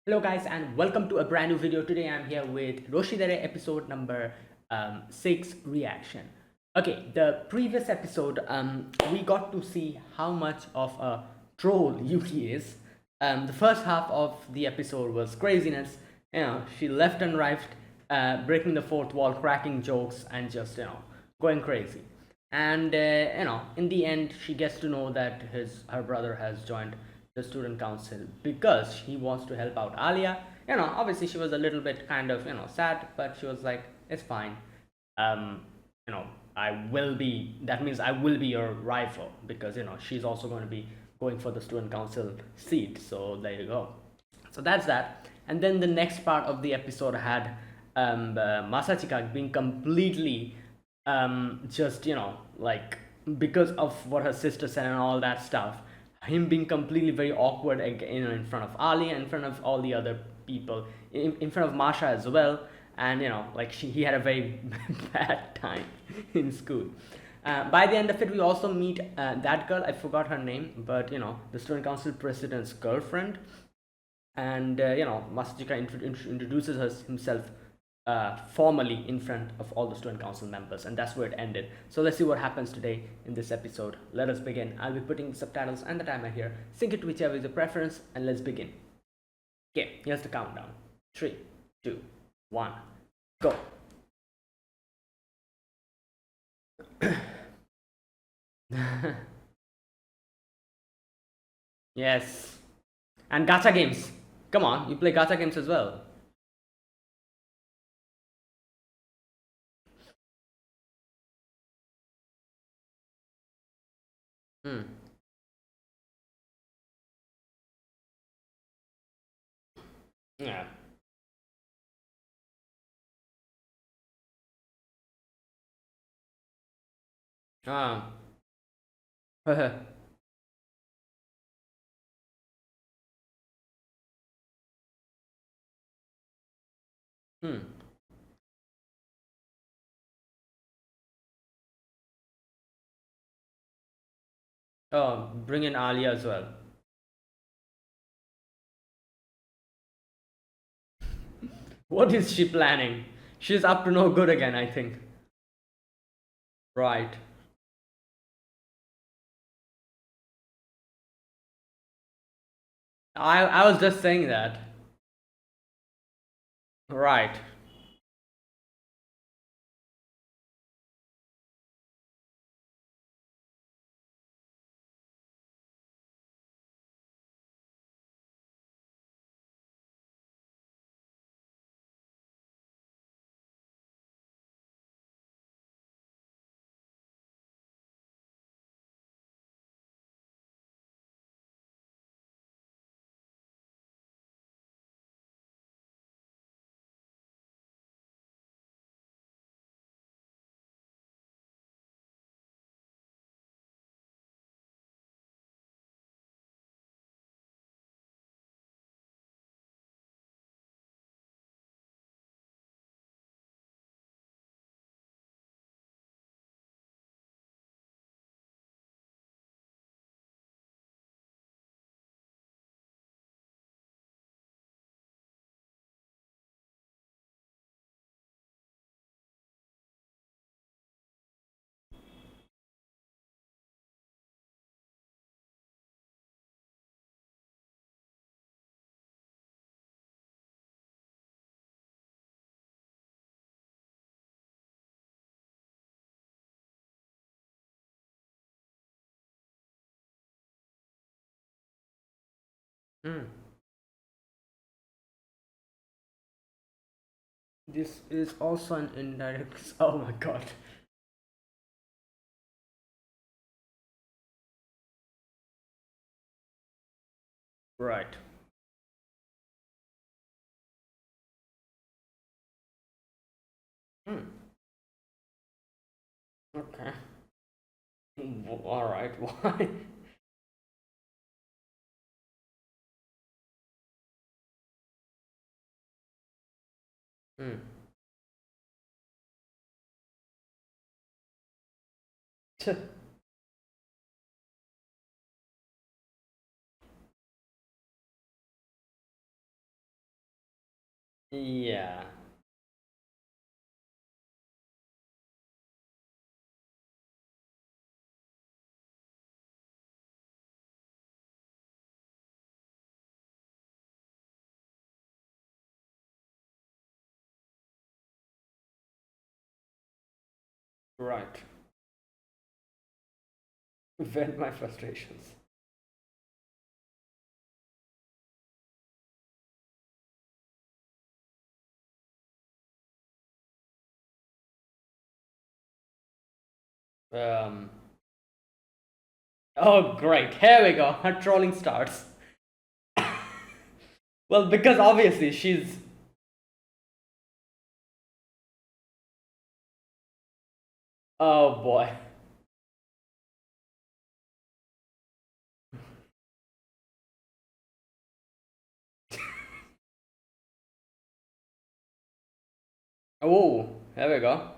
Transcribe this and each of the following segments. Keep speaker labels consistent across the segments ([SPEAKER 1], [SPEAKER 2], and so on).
[SPEAKER 1] Hello guys and welcome to a brand new video. Today I'm here with Roshidere episode number 6 reaction. Okay, the previous episode we got to see how much of a troll Yuki is. The first half of the episode was craziness. She left and right, breaking the fourth wall, cracking jokes and just going crazy. And in the end she gets to know that her brother has joined the student council because he wants to help out Alya. Obviously she was a little bit kind of sad, but she was like, it's fine. um you know I will be, that means I will be your rival, because she's also going to be going for the student council seat. So there you go. So that's that. And then the next part of the episode had Masachika being completely just like, because of what her sister said and all that stuff, him being completely very awkward in front of Ali and in front of all the other people, in front of Masha as well. And like he had a very bad time in school. By the end of it, we also meet that girl. I forgot her name, but the student council president's girlfriend. And Masachika introduces himself formally in front of all the student council members, and that's where it ended. So let's see what happens today in this episode. Let us begin. I'll be putting subtitles and the timer here. Sync it to whichever is your preference, and let's begin. Okay, here's the countdown. 3, 2, 1, go. Yes. And gacha games. Come on, you play gacha games as well. Hmm. Yeah. Ah. Hmm. Oh, bring in Alia as well. What is she planning? She's up to no good again, I think. Right. I was just saying that. Right. Hmm. This is also an indirect. Oh my god. Right. Hmm. Okay. All right. Why? Hmm. Yeah. Right. Vent my frustrations. Um. Oh, great. Here we go. Her trolling starts. Well, because obviously she's. Oh boy. Oh, here we go.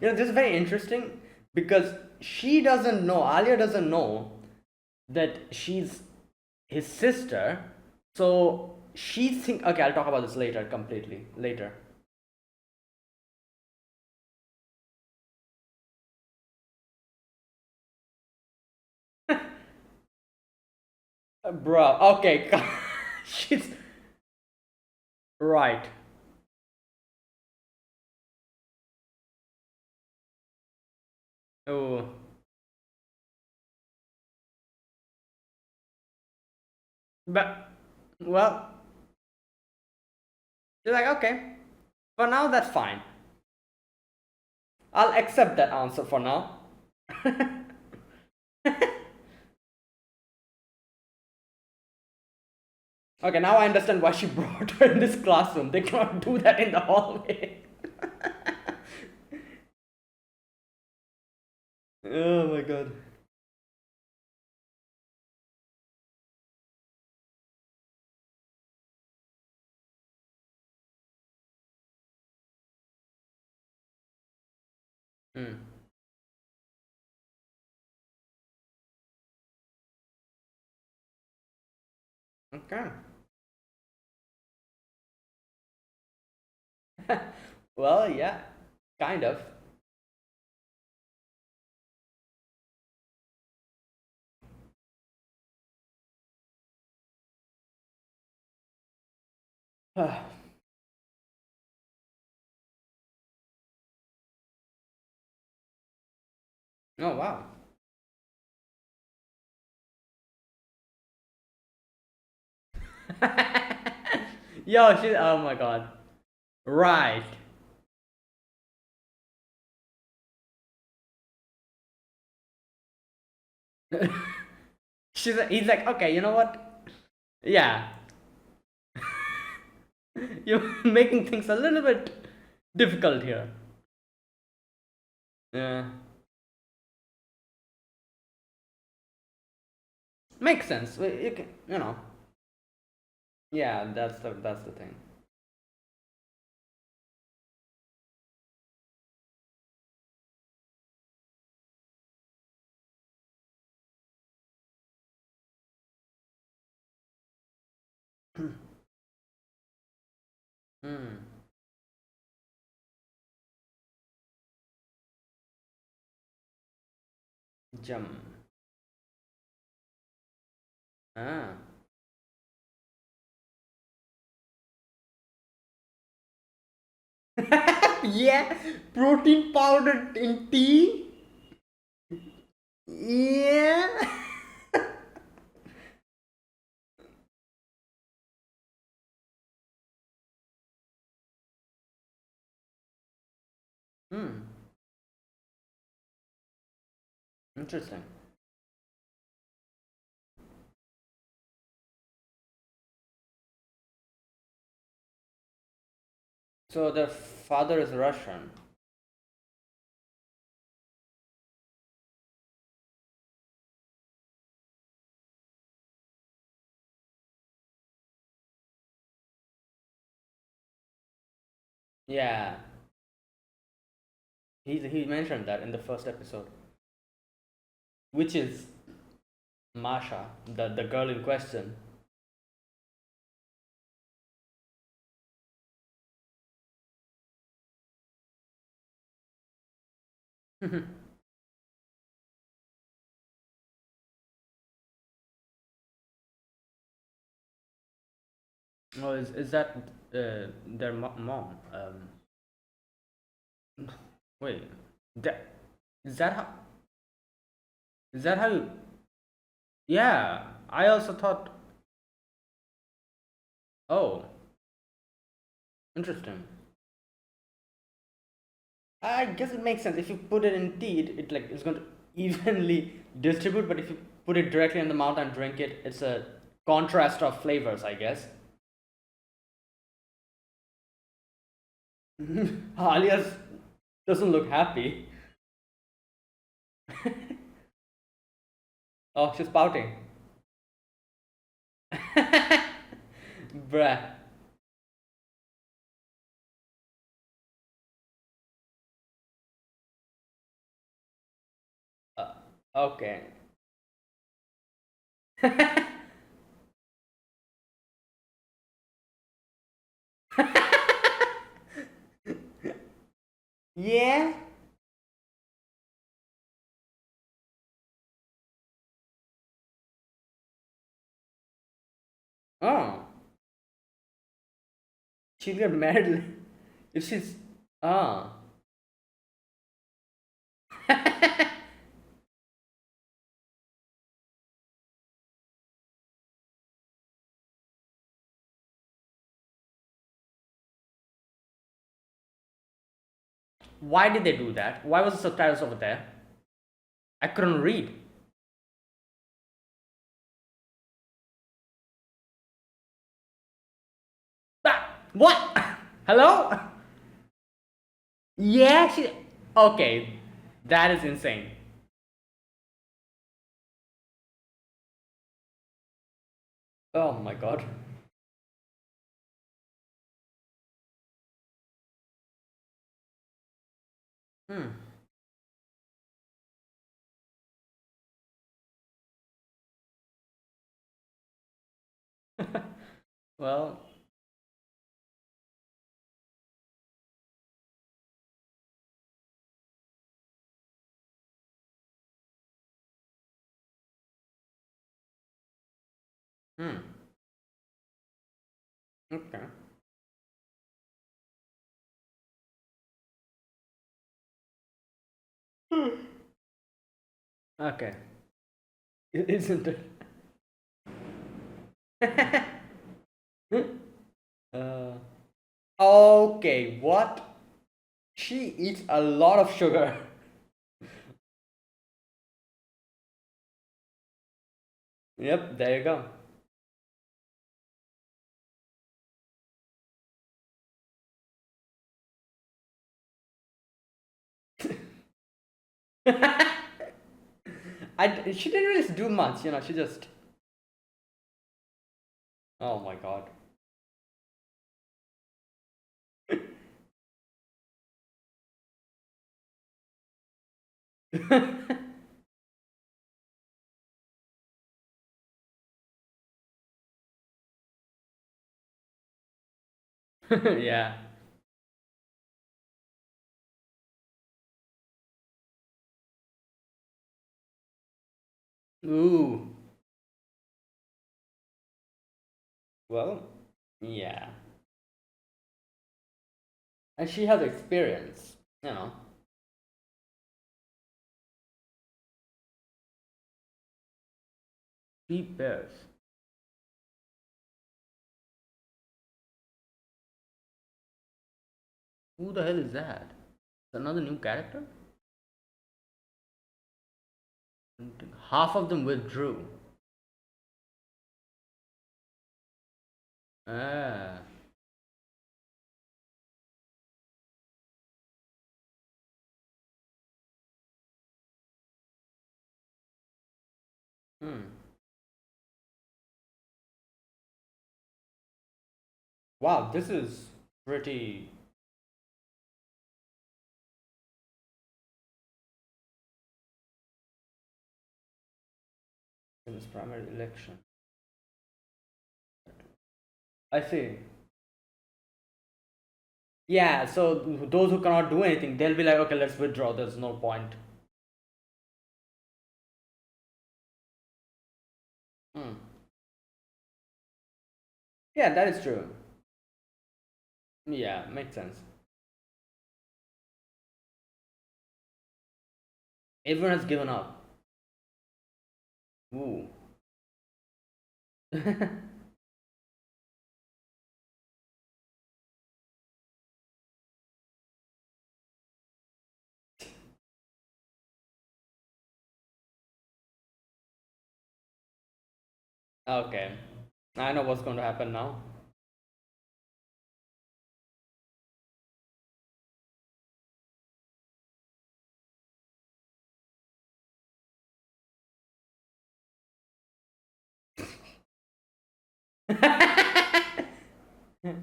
[SPEAKER 1] This is very interesting because she doesn't know, Alia doesn't know that she's his sister. So she think okay, I'll talk about this later completely. Later. Bro, okay. She's right. Oh. But well, she's like, okay, for now that's fine. I'll accept that answer for now. Okay, now I understand why she brought her in this classroom. They cannot do that in the hallway. Oh my god. Hmm. Okay. Well, yeah, kind of. Oh wow. Yo, she. Oh my god. Right. He's like, okay, you know what? Yeah, you're making things a little bit difficult here. Yeah, makes sense. You can, Yeah, that's the thing. Hmm. Jum. Ah. Yeah, protein powder in tea. Yeah. Hmm. Interesting. So the father is Russian. Yeah, he mentioned that in the first episode, which is Masha, the girl in question. Oh, is that their mom? Wait, that is that how is that how you? Yeah, I also thought. Oh, interesting. I guess it makes sense. If you put it in tea, it like it's going to evenly distribute. But if you put it directly in the mouth and drink it, it's a contrast of flavors, I guess. Alias doesn't look happy. Oh, she's pouting. Bruh. Uh, okay. Yeah. Oh, she'll get married if she's. Ah. Why did they do that? Why was the subtitles over there? I couldn't read. Ah, what? Hello? Yeah, she. Okay, that is insane. Oh my god. Hmm. Well, hmm. Okay. Okay. Isn't it? uh, okay, what? She eats a lot of sugar. Yep, there you go. She didn't really do much, she just. Oh my god. Yeah. Ooh. Well, yeah. And she has experience, you know. Three pairs. Who the hell is that? Another new character? Half of them withdrew. Ah. Hmm. Wow, this is pretty. In this primary election. I see. Yeah, so those who cannot do anything, they'll be like, okay, let's withdraw. There's no point. Hmm. Yeah, that is true. Yeah, makes sense. Everyone has given up. Ooh. Okay. I know what's going to happen now.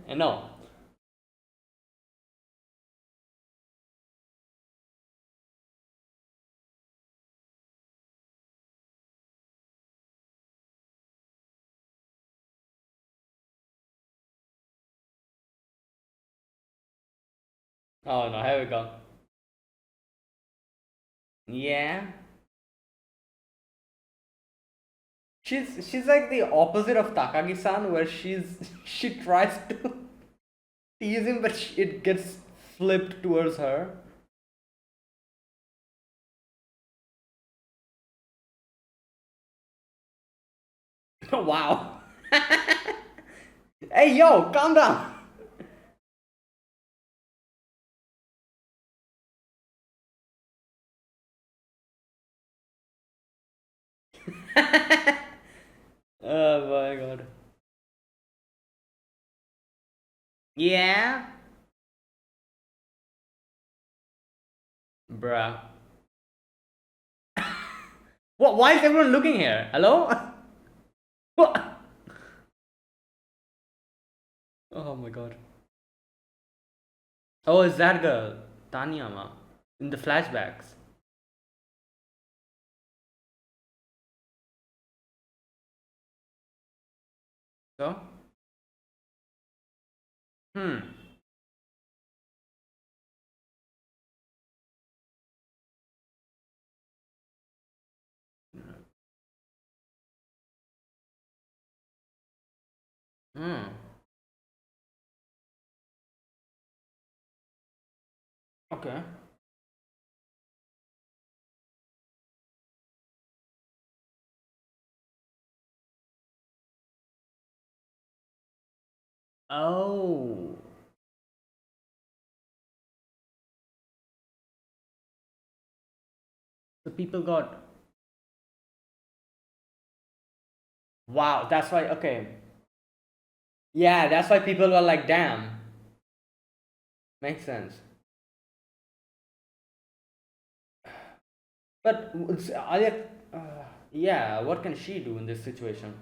[SPEAKER 1] No. Oh no, here we go. Yeah. She's like the opposite of Takagi-san, where she tries to tease him, but it gets flipped towards her. Wow. Hey yo, calm down. Oh my god. Yeah. Bruh. What? Why is everyone looking here? Hello? What? Oh my god. Oh, is that girl? Tanyama. In the flashbacks. So? Hmm. Hmm. Okay. Oh. So people got. Wow, that's why. Okay. Yeah, that's why people were like, damn. Makes sense. But Alya. Yeah, what can she do in this situation?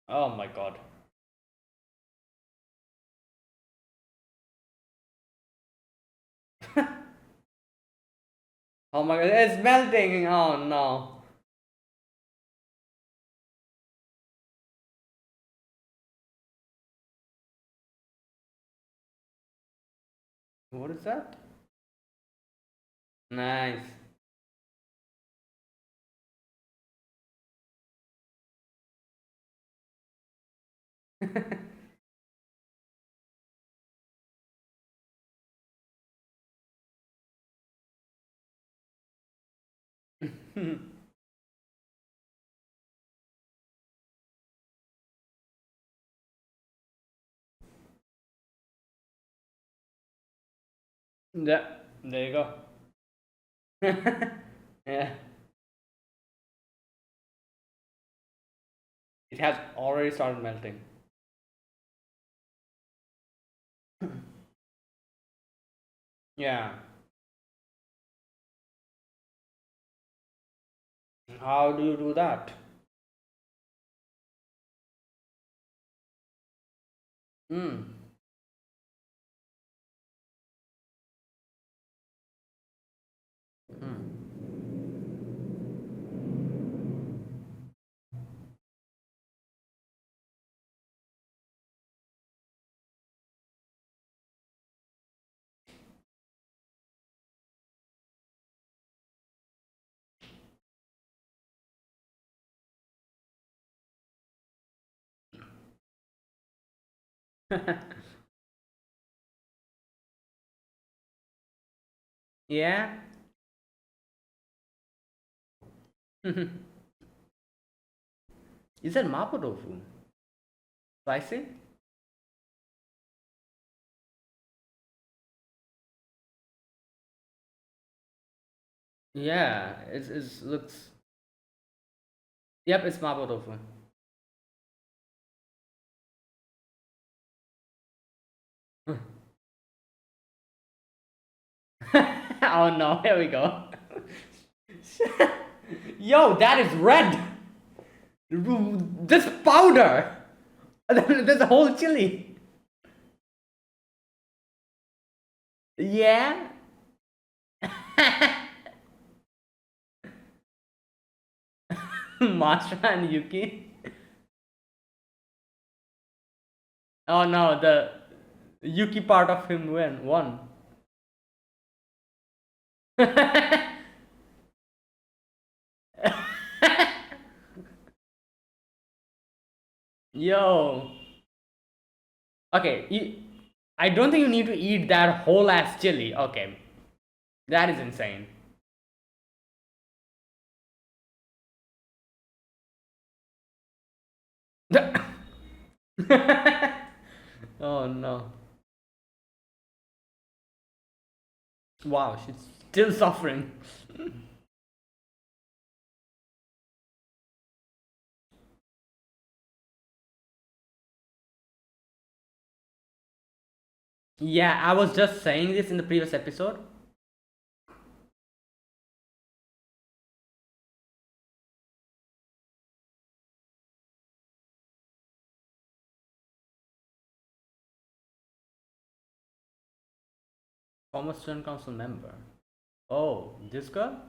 [SPEAKER 1] Oh my god. Oh my god, it's melting. Oh no. What is that? Nice. Yeah, there you go. Yeah, it has already started melting. Yeah. How do you do that? Hmm. Hmm. Yeah. Is that mapo tofu? Spicy? Yeah, it's looks. Yep, it's mapo tofu. Oh no, here we go. Yo, that is red. This powder. There's a whole chili. Yeah. Masha and Yuki. Oh no, the Yuki part of him won. Yo. Okay, I don't think you need to eat that whole ass chili. Okay. That is insane. Oh no. Wow, she's still suffering. Yeah, I was just saying this in the previous episode. Former student council member. Oh, this girl?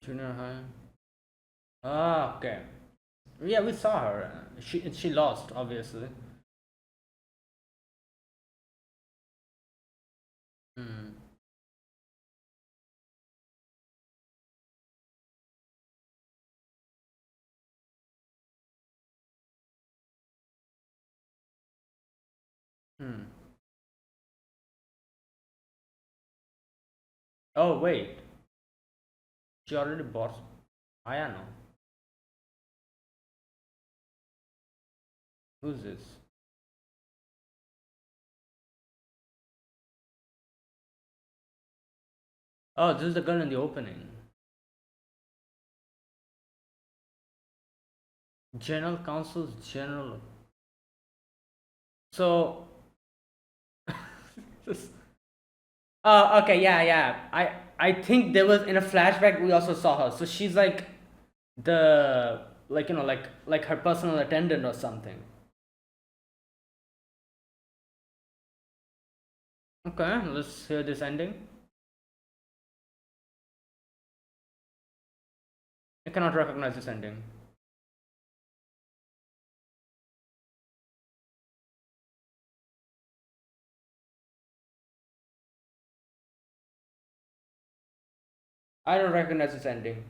[SPEAKER 1] Junior high. Ah, okay. Yeah, we saw her. She lost, obviously. Hmm. Hmm. Oh wait, she already bought. I don't know. Who's this? Oh, this is the girl in the opening. General Council's general. So. Okay, yeah, yeah. I think there was in a flashback we also saw her. So she's like the like her personal attendant or something. Okay, let's hear this ending. I cannot recognize this ending. I don't recognize this ending.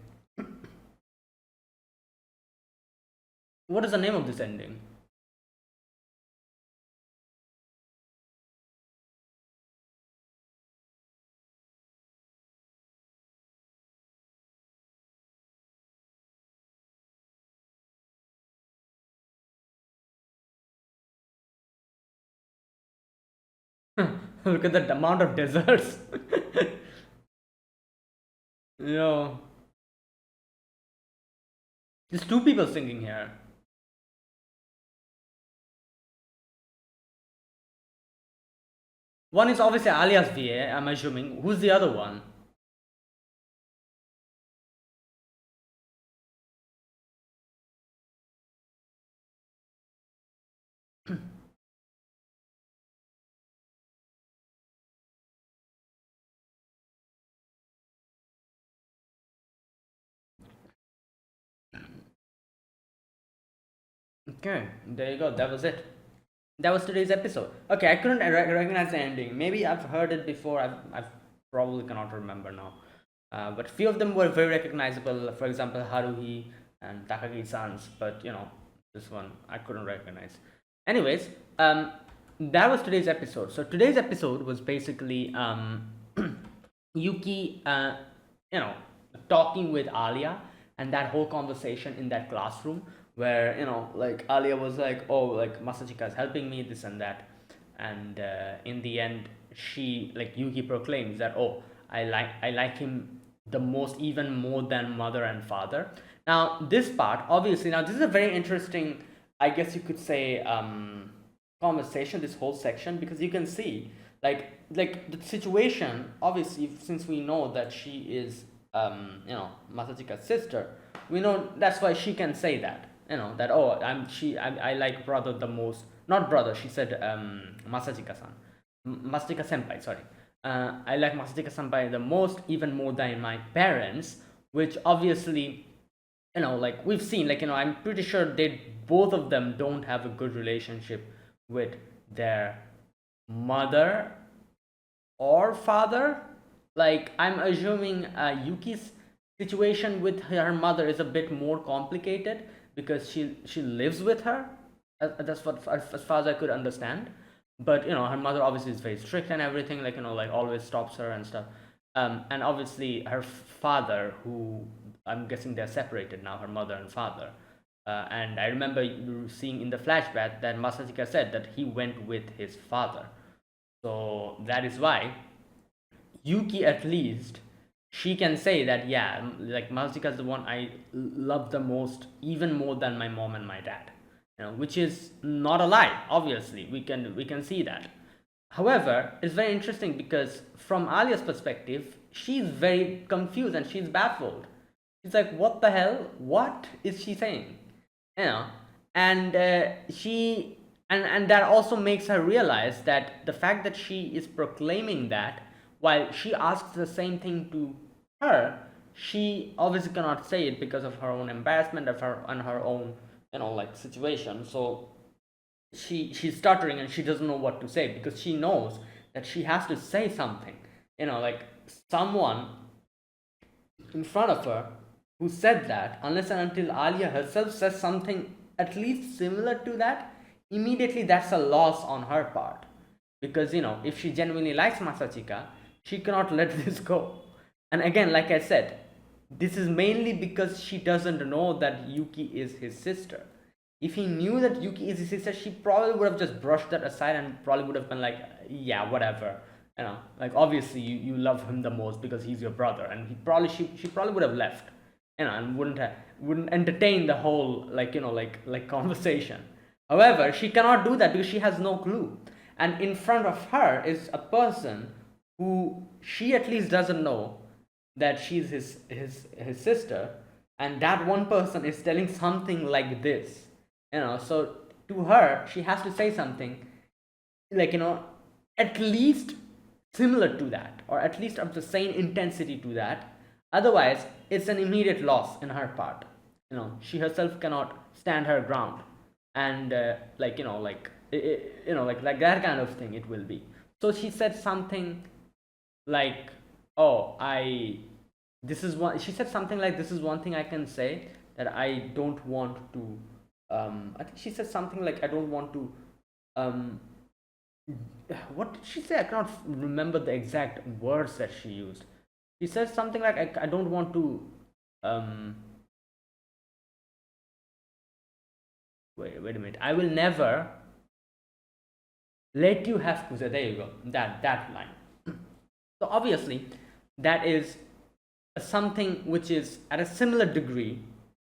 [SPEAKER 1] What is the name of this ending? Look at the amount of desserts. Yo, there's two people singing here. One is obviously Alia's VA, I'm assuming. Who's the other one? Okay, there you go. That was it. That was today's episode. Okay, I couldn't recognize the ending. Maybe I've heard it before. I've probably cannot remember now. But few of them were very recognizable. For example, Haruhi and Takagi-san's, but this one I couldn't recognize. Anyways, that was today's episode. So today's episode was basically Yuki, talking with Alya, and that whole conversation in that classroom where like Alya was like, oh, like Masachika is helping me, this and that, and in the end, Yuki proclaims that, oh, I like him the most, even more than mother and father. Now this part, obviously, now this is a very interesting, I guess you could say, conversation, this whole section, because you can see like the situation, obviously, since we know that she is Masachika's sister, we know that's why she can say that, that, oh, I like brother the most, not brother, she said, Masachika-san, Masachika senpai, sorry, I like Masachika senpai the most, even more than my parents, which obviously, like we've seen, like, I'm pretty sure both of them don't have a good relationship with their mother or father. Like, I'm assuming Yuki's situation with her mother is a bit more complicated because she lives with her. That's what, as far as I could understand. But her mother obviously is very strict and everything, like, like always stops her and stuff. And obviously her father, who I'm guessing they're separated now, her mother and father. And I remember seeing in the flashback that Masachika said that he went with his father. So that is why Yuki, at least, she can say that, yeah, like Masachika is the one I love the most, even more than my mom and my dad. Which is not a lie. Obviously, we can see that. However, it's very interesting because from Alya's perspective, she's very confused and she's baffled. She's like, what the hell? What is she saying? And she and that also makes her realize that the fact that she is proclaiming that while she asks the same thing to her, she obviously cannot say it because of her own embarrassment of her and her own like situation. So she's stuttering and she doesn't know what to say because she knows that she has to say something, like someone in front of her who said that, unless and until Alya herself says something at least similar to that, immediately that's a loss on her part. Because if she genuinely likes Masachika, she cannot let this go. And again, like I said, this is mainly because she doesn't know that Yuki is his sister. If he knew that Yuki is his sister, she probably would have just brushed that aside and probably would have been like, yeah, whatever. Like obviously you love him the most because he's your brother, and she probably would have left, and wouldn't entertain the whole like conversation. However, she cannot do that because she has no clue, and in front of her is a person who she at least doesn't know that she's his sister, and that one person is telling something like this. So to her, she has to say something like at least similar to that, or at least of the same intensity to that. Otherwise, it's an immediate loss in her part. She herself cannot stand her ground, and like that kind of thing it will be. So she said something like, oh, she said something like, this is one thing I can say, that I don't want to I think she said something like, I don't want to what did she say? I cannot remember the exact words that she used. She said something like, I don't want to wait a minute, I will never let you have Kusa. There you go, that line. So obviously that is something which is at a similar degree,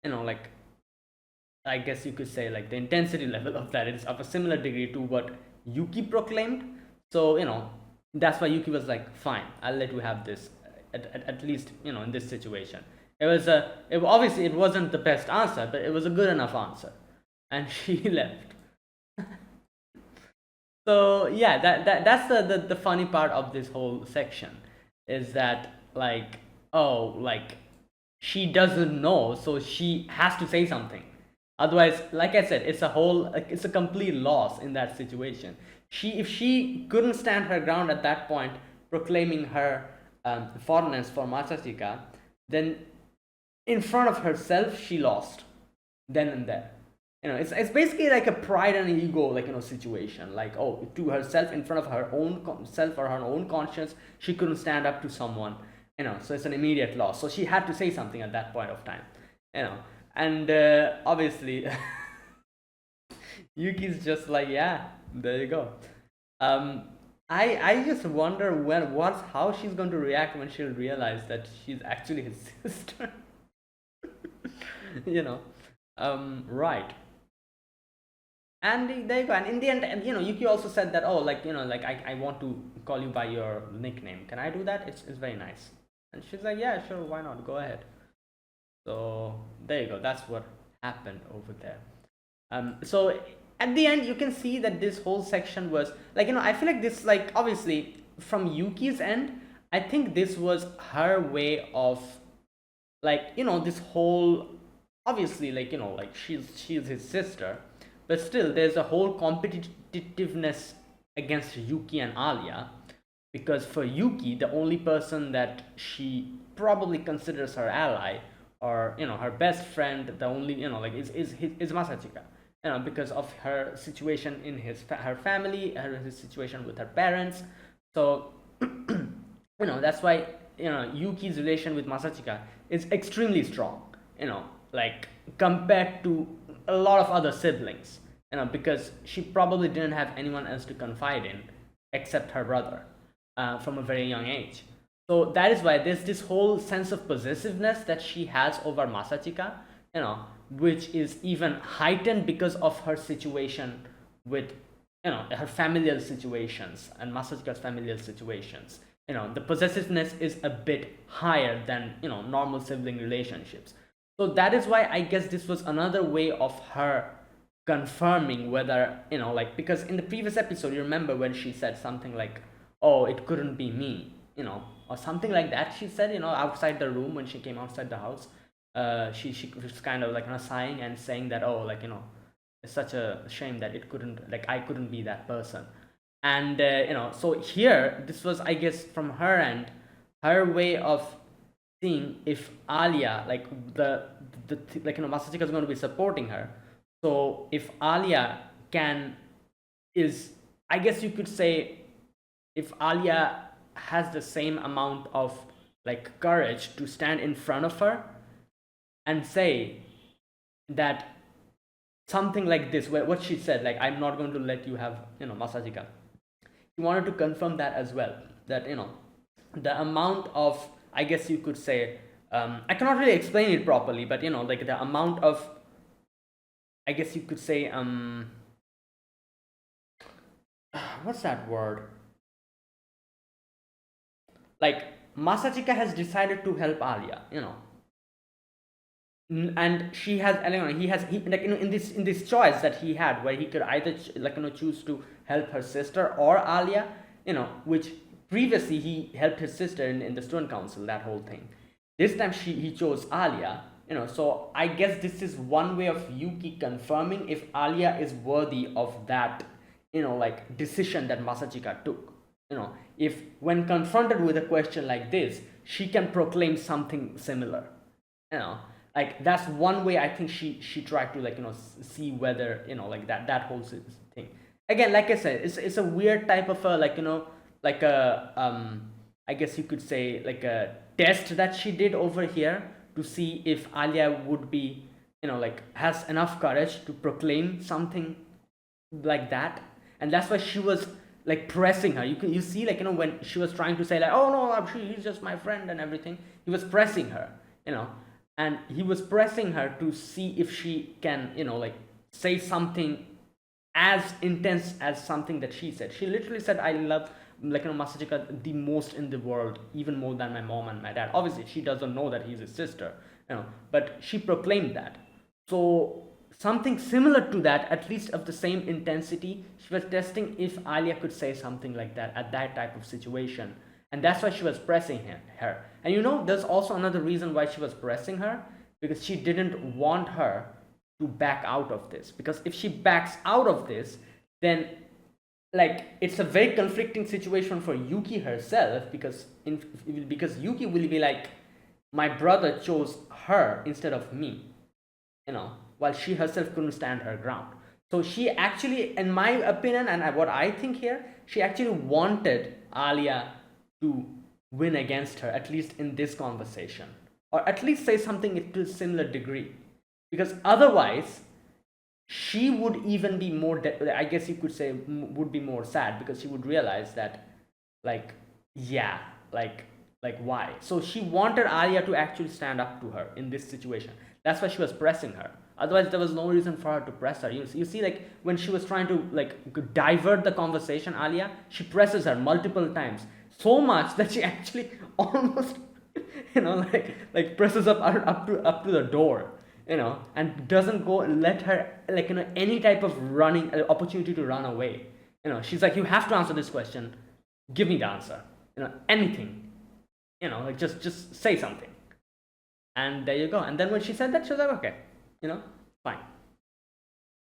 [SPEAKER 1] like I guess you could say like the intensity level of that is of a similar degree to what Yuki proclaimed. So that's why Yuki was like, fine, I'll let you have this, at least in this situation. Obviously it wasn't the best answer, but it was a good enough answer, and she left. So yeah, that's the funny part of this whole section, is that like, oh, like she doesn't know, so she has to say something. Otherwise, like I said, it's a complete loss in that situation. If she couldn't stand her ground at that point, proclaiming her fondness for Masachika, then in front of herself she lost then and there. It's basically like a pride and ego, like, situation. Like, oh, to herself, in front of her own self or her own conscience, she couldn't stand up to someone. So it's an immediate loss. So she had to say something at that point of time. And obviously, Yuki's just like, yeah, there you go. I just wonder how she's going to react when she'll realize that she's actually his sister. you know, right. And there you go. And in the end, Yuki also said that, oh, like, like, I want to call you by your nickname. Can I do that? It's very nice. And she's like, yeah, sure, why not? Go ahead. So there you go. That's what happened over there. So at the end, you can see that this whole section was like, I feel like this, like, obviously from Yuki's end, I think this was her way of, like, this whole, obviously, like, like, she's his sister, but still there's a whole competitiveness against Yuki and Alya, because for Yuki, the only person that she probably considers her ally, or her best friend, the only, like, is Masachika, because of her situation in her family, his situation with her parents. So that's why Yuki's relation with Masachika is extremely strong, like, compared to a lot of other siblings, because she probably didn't have anyone else to confide in except her brother, from a very young age. So that is why there's this whole sense of possessiveness that she has over Masachika, which is even heightened because of her situation with, her familial situations and Masachika's familial situations. The possessiveness is a bit higher than, normal sibling relationships. So that is why I guess this was another way of her confirming whether, like, because in the previous episode, you remember when she said something like, oh, it couldn't be me, or something like that. She said, outside the room, when she came outside the house, she was kind of like, sighing and saying that, oh, like, it's such a shame that I couldn't be that person. And so here, this was, I guess, from her end, her way of seeing if Alya, like, like, Masachika is going to be supporting her. So if Alya I guess you could say, if Alya has the same amount of, like, courage to stand in front of her and say that something like this, where what she said, like, I'm not going to let you have, Masachika. He wanted to confirm that as well, that, the amount of, I guess you could say, I cannot really explain it properly, but, like, the amount of, I guess you could say, what's that word? Like, Masachika has decided to help Alya, and she has, like, in this choice that he had, where he could either choose to help her sister or Alya, which previously he helped his sister in the student council, that whole thing. This time he chose Alya, so I guess this is one way of Yuki confirming if Alya is worthy of that, like, decision that Masachika took. If when confronted with a question like this, she can proclaim something similar. Like, that's one way I think she tried to, like, see whether, like, that whole thing. Again, like I said, it's a weird type of a, like, like a I guess you could say, like, a test that she did over here to see if Alya would be, like, has enough courage to proclaim something like that. And that's why she was, like, pressing her. You see, like, when she was trying to say, like, oh no, he's just my friend and everything, he was pressing her, and he was pressing her to see if she can, like, say something as intense as something that she said. She literally said, I love, like, Masachika the most in the world, even more than my mom and my dad. Obviously she doesn't know that he's his sister, but she proclaimed that. So something similar to that, at least of the same intensity, she was testing if Alya could say something like that at that type of situation. And that's why she was pressing her. And there's also another reason why she was pressing her, because she didn't want her to back out of this. Because if she backs out of this, then like it's a very conflicting situation for Yuki herself, because Yuki will be like, my brother chose her instead of me, while she herself couldn't stand her ground. So she actually, in my opinion, and what I think here, she actually wanted Alya to win against her, at least in this conversation, or at least say something to a similar degree, because otherwise she would even be more I guess you could say would be more sad, because she would realize that, like, yeah, like why. So she wanted Arya to actually stand up to her in this situation. That's why she was pressing her. Otherwise there was no reason for her to press her. You see, like when she was trying to like divert the conversation, Alia, she presses her multiple times, so much that she actually almost like presses up to the door, and doesn't go let her, like, any type of running opportunity to run away. She's like, you have to answer this question, give me the answer, anything, like just say something. And there you go. And then when she said that, she was like, okay, fine,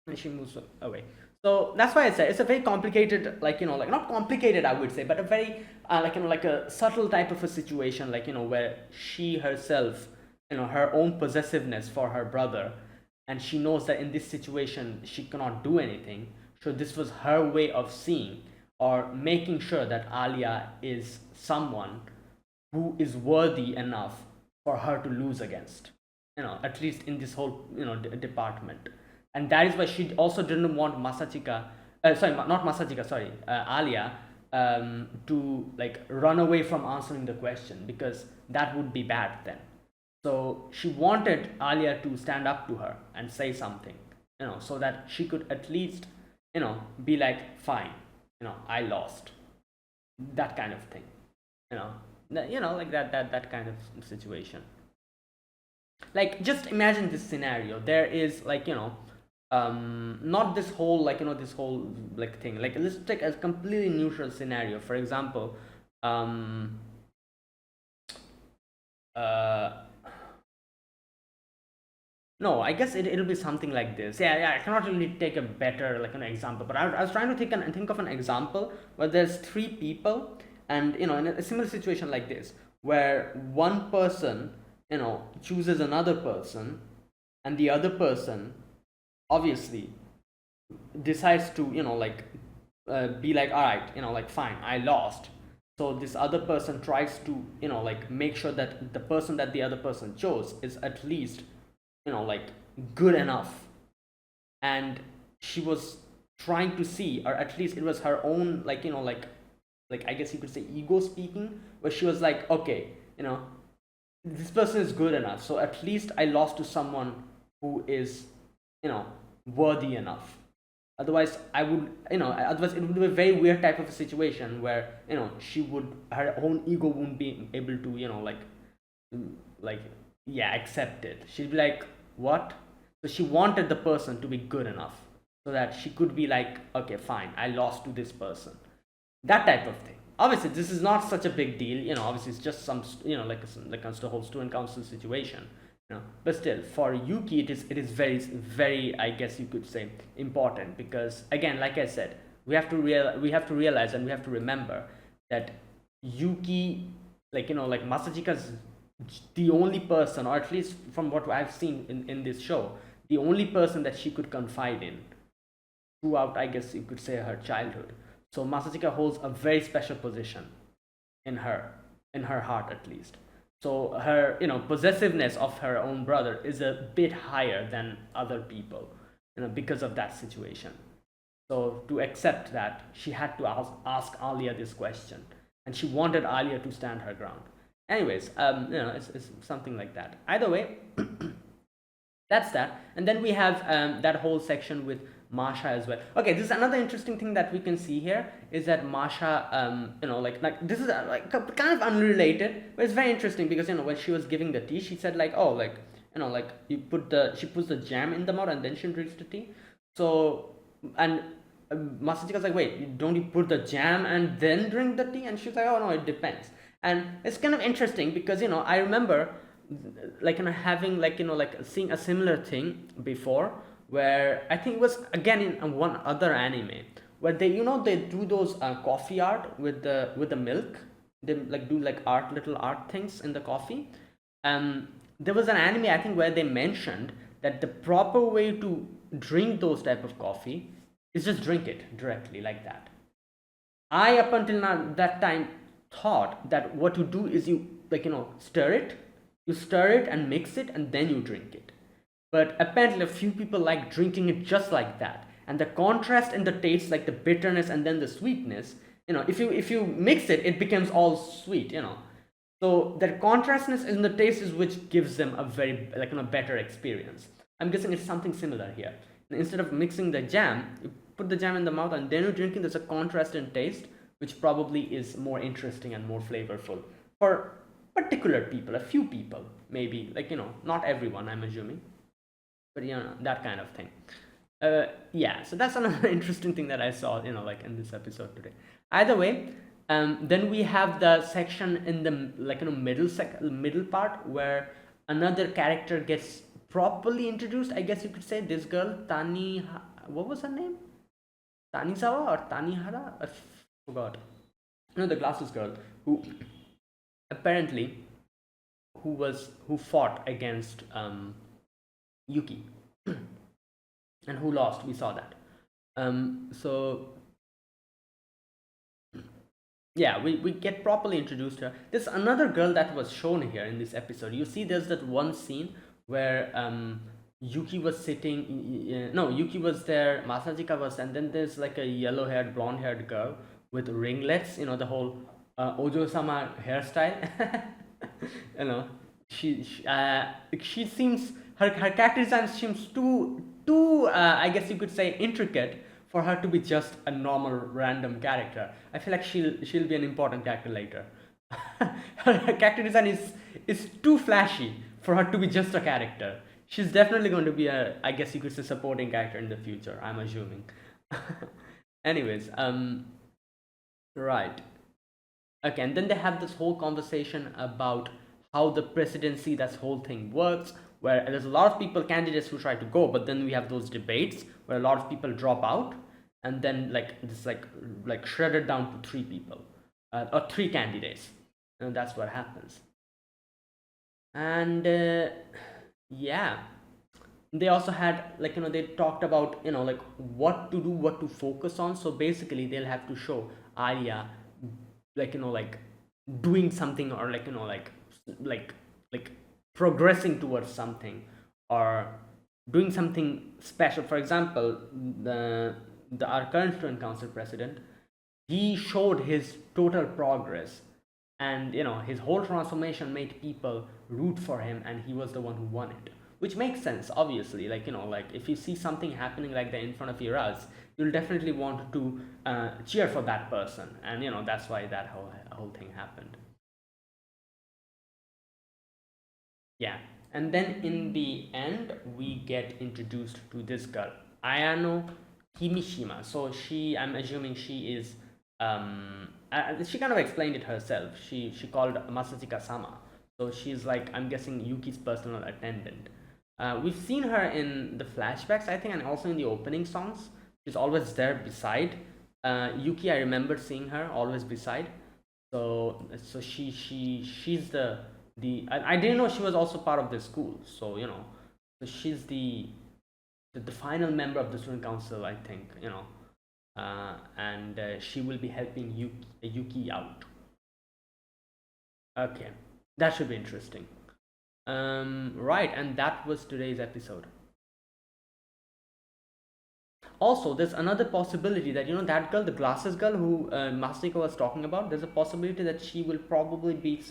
[SPEAKER 1] and she moves away. So that's why I say it's a very complicated, like, like not complicated, I would say, but a very like a subtle type of a situation, like, where she herself, her own possessiveness for her brother, and she knows that in this situation she cannot do anything. So this was her way of seeing or making sure that Alia is someone who is worthy enough for her to lose against, at least in this whole, department. And that is why she also didn't want Masachika, sorry, not Masachika, sorry, Alia, to like run away from answering the question, because that would be bad then. So she wanted Alia to stand up to her and say something, so that she could at least, be like, fine, I lost, that kind of thing, like that kind of situation. Like, just imagine this scenario. There is, like, not this whole, like, this whole like thing. Like, let's take a completely neutral scenario. For example, no, I guess it'll be something like this. Yeah, I cannot really take a better, like, an example, but I was trying to think of an example where there's three people, and, in a similar situation like this, where one person, chooses another person, and the other person obviously decides to, like, be like, all right, like, fine, I lost. So this other person tries to, like, make sure that the person that the other person chose is at least, like, good enough. And she was trying to see, or at least it was her own, like, like I guess you could say ego speaking, where she was like, okay, this person is good enough, so at least I lost to someone who is, worthy enough. Otherwise I would, otherwise it would be a very weird type of a situation where, she would, her own ego wouldn't be able to, like, yeah, accept it. She'd be like, what? So she wanted the person to be good enough, so that she could be like, okay, fine, I lost to this person, that type of thing. Obviously this is not such a big deal, obviously it's just some, like a whole student council situation, but still for Yuki it is very, very, I guess you could say, important, because again, like I said, we have to realize, and we have to remember that Yuki, like, like Masachika's the only person, or at least from what I've seen in this show, the only person that she could confide in throughout, I guess you could say, her childhood. So Masachika holds a very special position in her heart, at least. So her, possessiveness of her own brother is a bit higher than other people, because of that situation. So to accept that, she had to ask Alia this question, and she wanted Alia to stand her ground. Anyways, it's something like that. Either way, that's that. And then we have that whole section with Masha as well. Okay, this is another interesting thing that we can see here, is that Masha, like this is like kind of unrelated, but it's very interesting, because, when she was giving the tea, she said, like, oh, like, like, she puts the jam in the mouth and then she drinks the tea. So, and Masachika's like, wait, don't you put the jam and then drink the tea? And she's like, oh no, it depends. And it's kind of interesting, because, I remember, like, having, like, like seeing a similar thing before, where I think it was again in one other anime, where they, they do those coffee art with the milk. They like do like little art things in the coffee. There was an anime, I think, where they mentioned that the proper way to drink those type of coffee is just drink it directly like that. I, up until now, that time, thought that what you do is you, like, stir it and mix it and then you drink it. But apparently a few people like drinking it just like that, and the contrast in the taste, like the bitterness and then the sweetness, if you mix it, it becomes all sweet. So that contrastness in the taste is which gives them a very, like, better experience. I'm guessing it's something similar here. Instead of mixing the jam, you put the jam in the mouth and then you're drinking. There's a contrast in taste which probably is more interesting and more flavorful for particular people, a few people maybe, like, not everyone, I'm assuming, but that kind of thing. Yeah, so that's another interesting thing that I saw, like in this episode today. Either way, then we have the section in the, like, middle part where another character gets properly introduced, I guess you could say. This girl, Tani, what was her name? Tanizawa or Tanihara? I forgot. The glasses girl who apparently who fought against Yuki and who lost. We saw that. So yeah, we get properly introduced to her. There's another girl that was shown here in this episode. You see, there's that one scene where Yuki was sitting. No, Yuki was there. Masajika was, and then there's like a yellow-haired, blonde-haired girl with ringlets. The whole Ojo-sama hairstyle. She seems, her character design seems too I guess you could say intricate for her to be just a normal random character. I feel like she'll be an important character later. Her character design is too flashy for her to be just a character. She's definitely going to be a, I guess you could say, supporting character in the future, I'm assuming. Anyways, right. Okay, and then they have this whole conversation about how the presidency, that whole thing works, where there's a lot of people, candidates who try to go, but then we have those debates where a lot of people drop out, and then like it's like shredded down to 3 people, or 3 candidates, and that's what happens. And yeah, they also had, like, they talked about, like, what to do, what to focus on. So basically they'll have to show Alya, like, like doing something, or like, like progressing towards something, or doing something special. For example, our current student council president, he showed his total progress, and his whole transformation made people root for him, and he was the one who won it, which makes sense, obviously. Like, like if you see something happening like that in front of your eyes, you'll definitely want to cheer for that person, and that's why that whole thing happened. Yeah, and then in the end we get introduced to this girl, Ayano Kimishima. So I'm assuming she is, she kind of explained it herself. She called Masachika Sama, so she's like, I'm guessing, Yuki's personal attendant. We've seen her in the flashbacks, I think, and also in the opening songs. She's always there beside Yuki. I remember seeing her always beside. So she's I didn't know she was also part of the school. So so she's the final member of the student council, I think. And she will be helping Yuki out. Okay, that should be interesting. Right, and that was today's episode. Also, there's another possibility that that girl, the glasses girl who Masako was talking about, there's a possibility that she will probably be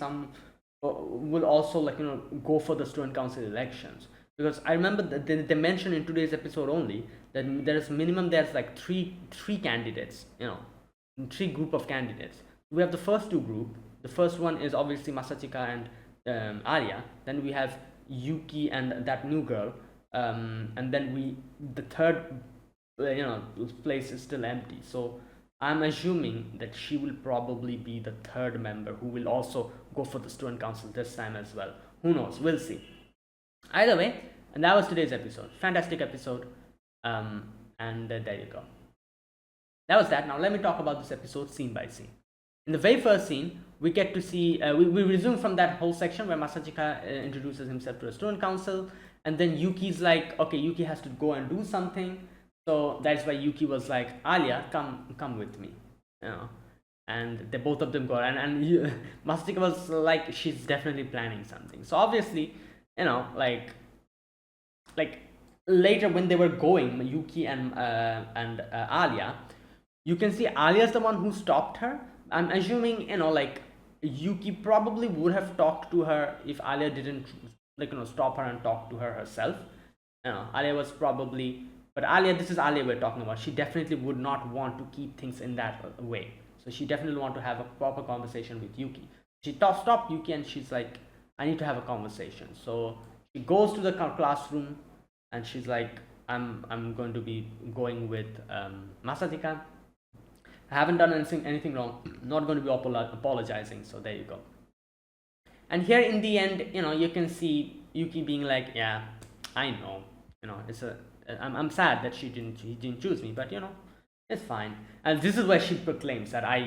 [SPEAKER 1] will also, like, go for the student council elections, because I remember that they mentioned in today's episode only that there's like three candidates, 3 group of candidates. We have the first 2 group. The first one is obviously Masachika and Alya. Then we have Yuki and that new girl, and then the third place is still empty. So I'm assuming that she will probably be the 3rd member who will also go for the student council this time as well. Who knows? We'll see. Either way, and that was today's episode. Fantastic episode. And there you go. That was that. Now let me talk about this episode scene by scene. In the very first scene, we get to see, we resume from that whole section where Masachika introduces himself to a student council, and then Yuki's like, okay, Yuki has to go and do something. So that's why Yuki was like, Alya, come with me, you know. And they both of them go, and Masachika was like, she's definitely planning something. So obviously, you know, like later when they were going, Yuki and Alya, you can see Alya's the one who stopped her. I'm assuming, you know, like Yuki probably would have talked to her if Alya didn't, like, you know, stop her and talk to her herself. You know, Alya was probably, but Alya, this is Alya we're talking about. She definitely would not want to keep things in that way. So she definitely want to have a proper conversation with Yuki. She stopped Yuki and she's like, I need to have a conversation. So she goes to the classroom and she's like, I'm going to be going with Masachika. I haven't done anything wrong. Not going to be apologizing. So there you go. And here in the end, you know, you can see Yuki being like, yeah, I know, you know, I'm sad that he didn't choose me, but you know, it's fine. And this is where she proclaims that I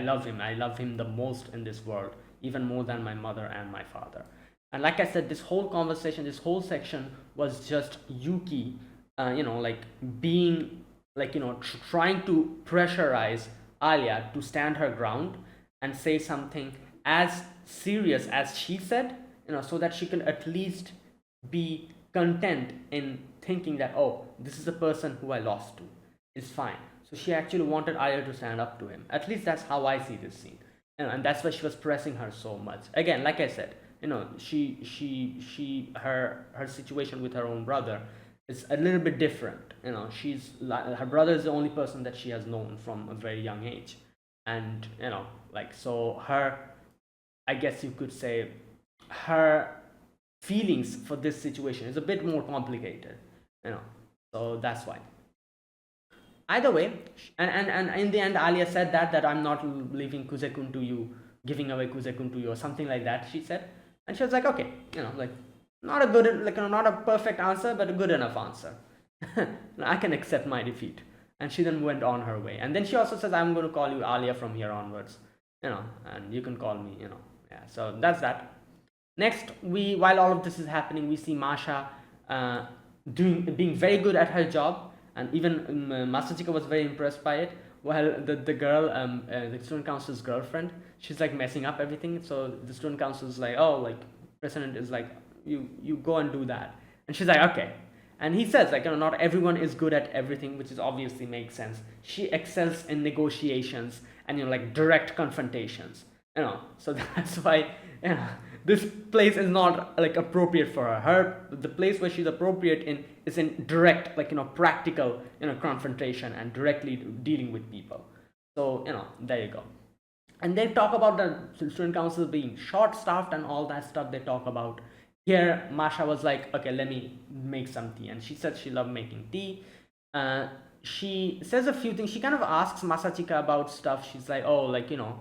[SPEAKER 1] love him. I love him the most in this world, even more than my mother and my father. And like I said, this whole conversation, this whole section was just Yuki, you know, like being like, you know, trying to pressurize Alya to stand her ground and say something as serious as she said, you know, so that she can at least be content in thinking that, oh, this is the person who I lost to. It's fine. So she actually wanted Alya to stand up to him. At least that's how I see this scene. You know, and that's why she was pressing her so much. Again, like I said, you know, her situation with her own brother is a little bit different. You know, her brother is the only person that she has known from a very young age. And, you know, like, so I guess you could say her feelings for this situation is a bit more complicated, you know, so that's why. Either way, and in the end, Alya said that I'm not leaving Kuzekun to you, giving away Kuzekun to you, or something like that, she said. And she was like, okay, you know, like, not a good, like, you know, not a perfect answer, but a good enough answer. I can accept my defeat. And she then went on her way. And then she also says, I'm going to call you Alya from here onwards, you know, and you can call me, you know. Yeah, so that's that. Next, while all of this is happening, we see Masha being very good at her job, and even Masachika was very impressed by it. While the girl, the student council's girlfriend, she's like messing up everything. So the student council is like, oh, like president is like, you go and do that, and she's like, okay. And he says, like, you know, not everyone is good at everything, which is obviously makes sense. She excels in negotiations and, you know, like direct confrontations, you know. So that's why, you know, this place is not like appropriate for her. The place where she's appropriate in is in direct, like, you know, practical, you know, confrontation and directly dealing with people. So, you know, there you go. And they talk about the student council being short-staffed and all that stuff they talk about. Here, Masha was like, okay, let me make some tea. And she said she loved making tea. She says a few things. She kind of asks Masachika about stuff. She's like, oh, like, you know,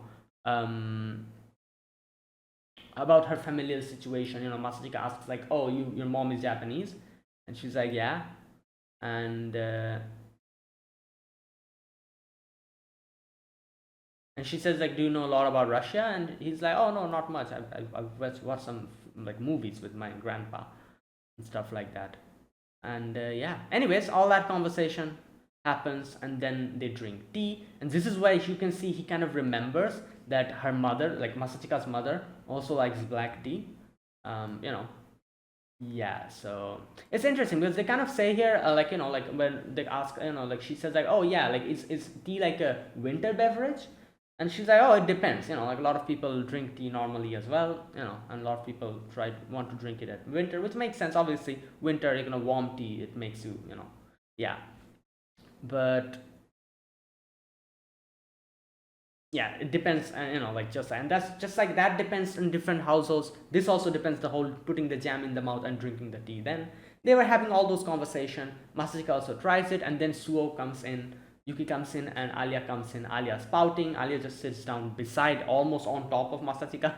[SPEAKER 1] about her familial situation. You know, Masachika asks like, oh, your mom is Japanese? And she's like, yeah. And she says like, do you know a lot about Russia? And he's like, oh, no, not much. I've watched some like movies with my grandpa and stuff like that. And yeah, anyways, all that conversation happens, and then they drink tea. And this is where you can see he kind of remembers that her mother, like Masachika's mother, also likes black tea. You know, yeah, so it's interesting because they kind of say here, like, you know, like when they ask, you know, like she says like, oh yeah, like is tea like a winter beverage? And she's like, oh, it depends, you know, like a lot of people drink tea normally as well, you know, and a lot of people want to drink it at winter, which makes sense. Obviously winter, you know, warm tea, it makes you, you know, yeah. But yeah, it depends, you know, like just, and that's just like that depends in different households. This also depends, the whole putting the jam in the mouth and drinking the tea. Then they were having all those conversation. Masachika also tries it, and then Suo comes in, Yuki comes in, and Alya comes in. Alya's pouting. Alya just sits down beside, almost on top of Masachika.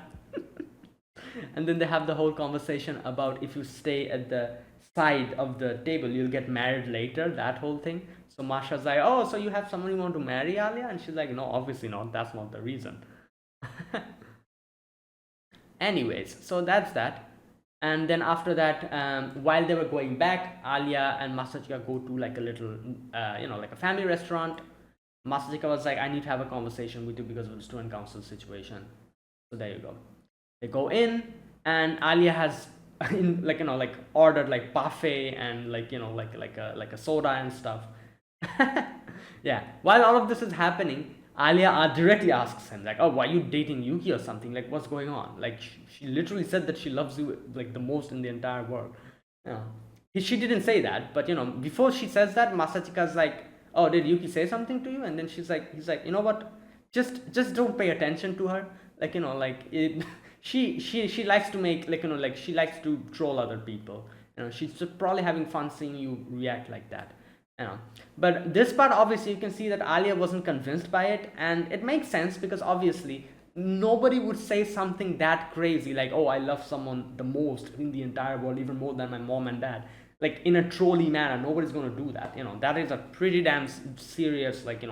[SPEAKER 1] And then they have the whole conversation about if you stay at the side of the table, you'll get married later, that whole thing. So Masha's like, oh, so you have someone you want to marry, Alya? And she's like, no, obviously not. That's not the reason. Anyways, so that's that. And then after that, while they were going back, Alya and Masachika go to like a little, like a family restaurant. Masachika was like, I need to have a conversation with you because of the student council situation. So there you go. They go in, and Alya has like ordered like parfait and like a soda and stuff. Yeah. While all of this is happening, Alya directly asks him like, "Oh, why are you dating Yuki or something? Like, what's going on?" Like, she literally said that she loves you like the most in the entire world. You know, she didn't say that, but before she says that, Masachika's like, "Oh, did Yuki say something to you?" And then he's like, you know what? Just don't pay attention to her. Like, she likes to make like she likes to troll other people. She's just probably having fun seeing you react like that. you know but this part, obviously you can see that Alya wasn't convinced by it, and it makes sense because obviously nobody would say something that crazy like, oh, I love someone the most in the entire world, even more than my mom and dad, like in a trolly manner. Nobody's going to do that. That is a pretty damn serious like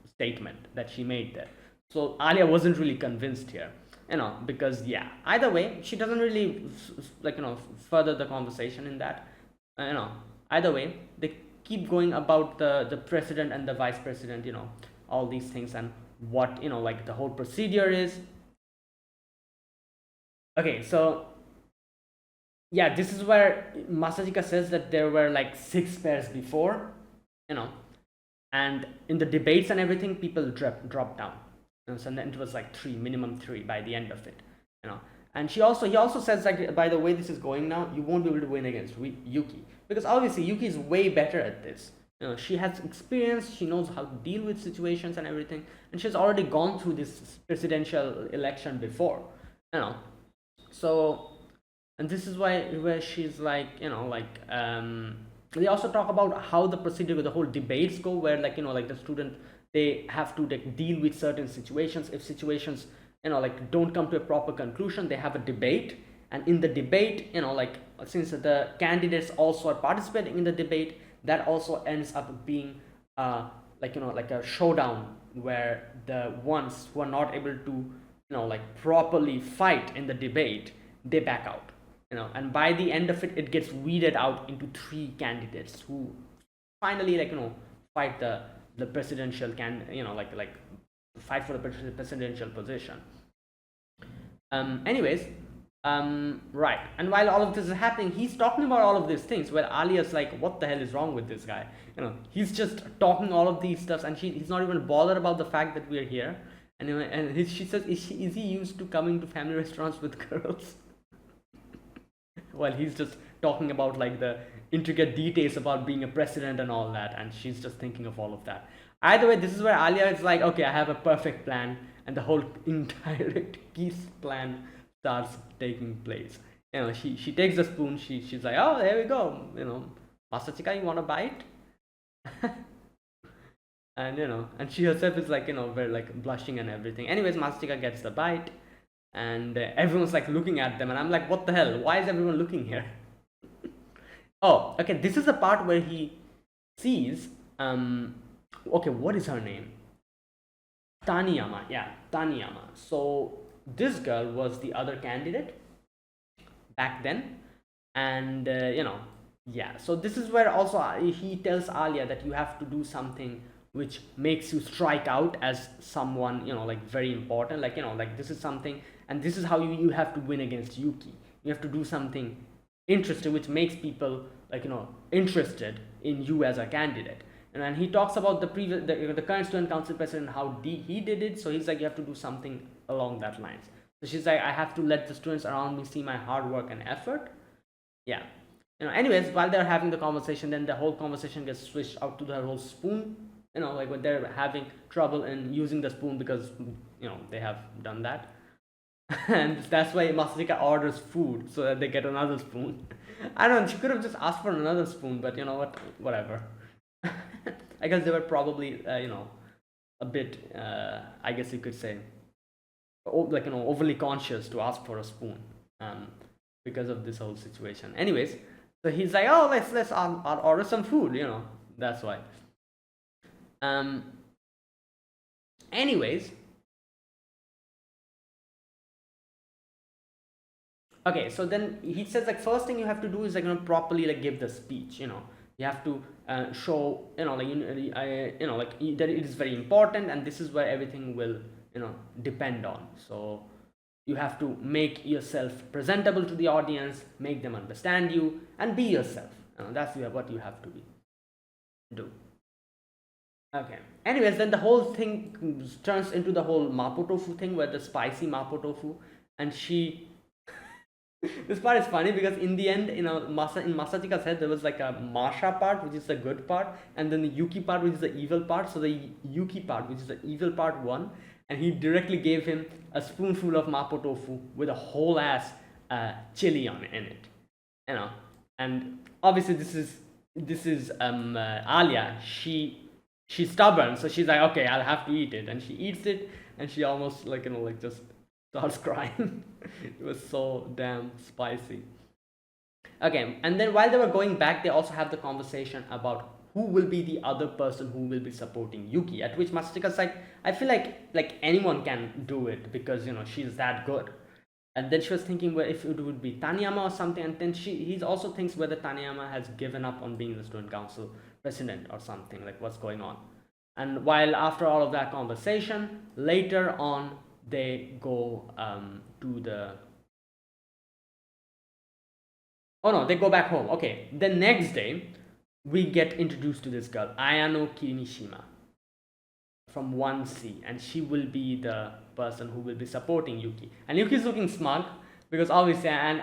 [SPEAKER 1] statement that she made there. So Alya wasn't really convinced here, because yeah, either way she doesn't really further the conversation in that. Either way they keep going about the president and the vice president, all these things, and what like the whole procedure is. Okay, so yeah, this is where Masachika says that there were like 6 pairs before, you know and in the debates and everything, people drop down. So then it was like 3, minimum 3 by the end of it. And he also says like, by the way this is going now, you won't be able to win against Yuki, because obviously Yuki is way better at this. She has experience, she knows how to deal with situations and everything, and she's already gone through this presidential election before. So, and this is where she's like, they also talk about how the procedure, the whole debates go, where like the student, they have to like deal with certain situations. If situations don't come to a proper conclusion, they have a debate, and in the debate, since the candidates also are participating in the debate, that also ends up being like a showdown, where the ones who are not able to properly fight in the debate, they back out. And by the end of it, it gets weeded out into 3 candidates who finally fight the presidential fight for the presidential position. Anyways, right. And while all of this is happening, he's talking about all of these things, where Alya's like, what the hell is wrong with this guy? He's just talking all of these stuff, and he's not even bothered about the fact that we're here. And she says, is he used to coming to family restaurants with girls? While he's just talking about like the intricate details about being a president and all that, and she's just thinking of all of that. Either way, this is where Alya is like, okay, I have a perfect plan, and the whole entire Keith's plan starts taking place. She takes the spoon, she's like, oh, there we go, Masachika, you want to bite? And and she herself is like very like blushing and everything. Anyways, Masachika gets the bite, and everyone's like looking at them, and I'm like, what the hell, why is everyone looking here? Oh, okay, this is the part where he sees okay, what is her name? Taniyama. Yeah, Taniyama. So this girl was the other candidate back then, and yeah, so this is where also he tells Alya that you have to do something which makes you strike out as someone like very important, like this is something, and this is how you have to win against Yuki. You have to do something interesting which makes people like interested in you as a candidate. And he talks about the previous the current student council president, how he did it. So he's like, you have to do something along that lines. So she's like, I have to let the students around me see my hard work and effort. Yeah. Anyways, while they're having the conversation, then the whole conversation gets switched out to the whole spoon. Like when they're having trouble in using the spoon because they have done that. And that's why Masachika orders food so that they get another spoon. I don't know, she could have just asked for another spoon, but you know what, whatever. I guess they were probably a bit I guess you could say overly conscious to ask for a spoon because of this whole situation. Anyways, so he's like, oh, let's order some food, that's why. Anyways, okay, so then he says like first thing you have to do is like properly like give the speech. You have to show like that it is very important, and this is where everything will depend on. So you have to make yourself presentable to the audience, make them understand you, and be yourself. That's what you have to do. Okay. Anyways, then the whole thing turns into the whole mapo tofu thing, where the spicy mapo tofu, and she. This part is funny because in the end, in Masachika's head, there was like a Masha part, which is the good part, and then the Yuki part, which is the evil part. So the Yuki part, which is the evil part, won, and he directly gave him a spoonful of mapo tofu with a whole ass chili in it. And obviously this is Alya. She's stubborn, so she's like, okay, I'll have to eat it, and she eats it, and she almost like just starts crying. It was so damn spicy. Okay, and then while they were going back, they also have the conversation about who will be the other person who will be supporting Yuki. At which Masachika's like, I feel like anyone can do it because she's that good. And then she was thinking where if it would be Taniyama or something, and then he also thinks whether Taniyama has given up on being the student council president or something, like what's going on. And while after all of that conversation, later on they go to the oh no, they go back home. Okay, the next day we get introduced to this girl, Ayano Kimishima, from 1C, and she will be the person who will be supporting Yuki. And Yuki's looking smug because obviously, and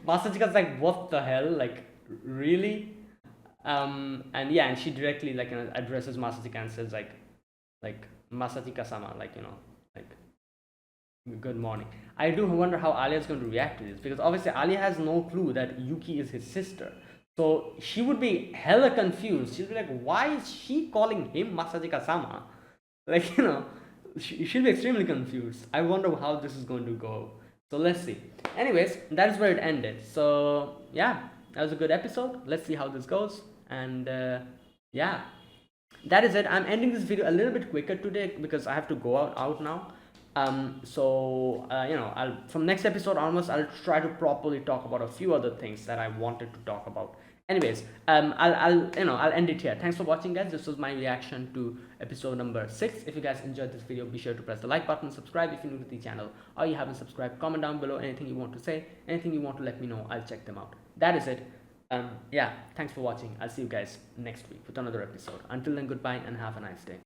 [SPEAKER 1] Masachika's like, what the hell, like really? And yeah, and she directly addresses Masachika and says like Masachika-sama, like good morning. I do wonder how Alya is going to react to this because obviously Alya has no clue that Yuki is his sister. So she would be hella confused. She'll be like, why is she calling him Masachika-sama? Like, she'll be extremely confused. I wonder how this is going to go. So let's see. Anyways, that is where it ended. So yeah, that was a good episode. Let's see how this goes. And yeah, that is it. I'm ending this video a little bit quicker today because I have to go out now. So I'll from next episode onwards I'll try to properly talk about a few other things that I wanted to talk about. Anyways, I'll end it here. Thanks for watching, guys. This was my reaction to episode number 6. If you guys enjoyed this video, be sure to press the like button, subscribe if you're new to the channel, or you haven't subscribed. Comment down below anything you want to say, anything you want to let me know. I'll check them out. That is it. Yeah, thanks for watching. I'll see you guys next week with another episode. Until then, goodbye and have a nice day.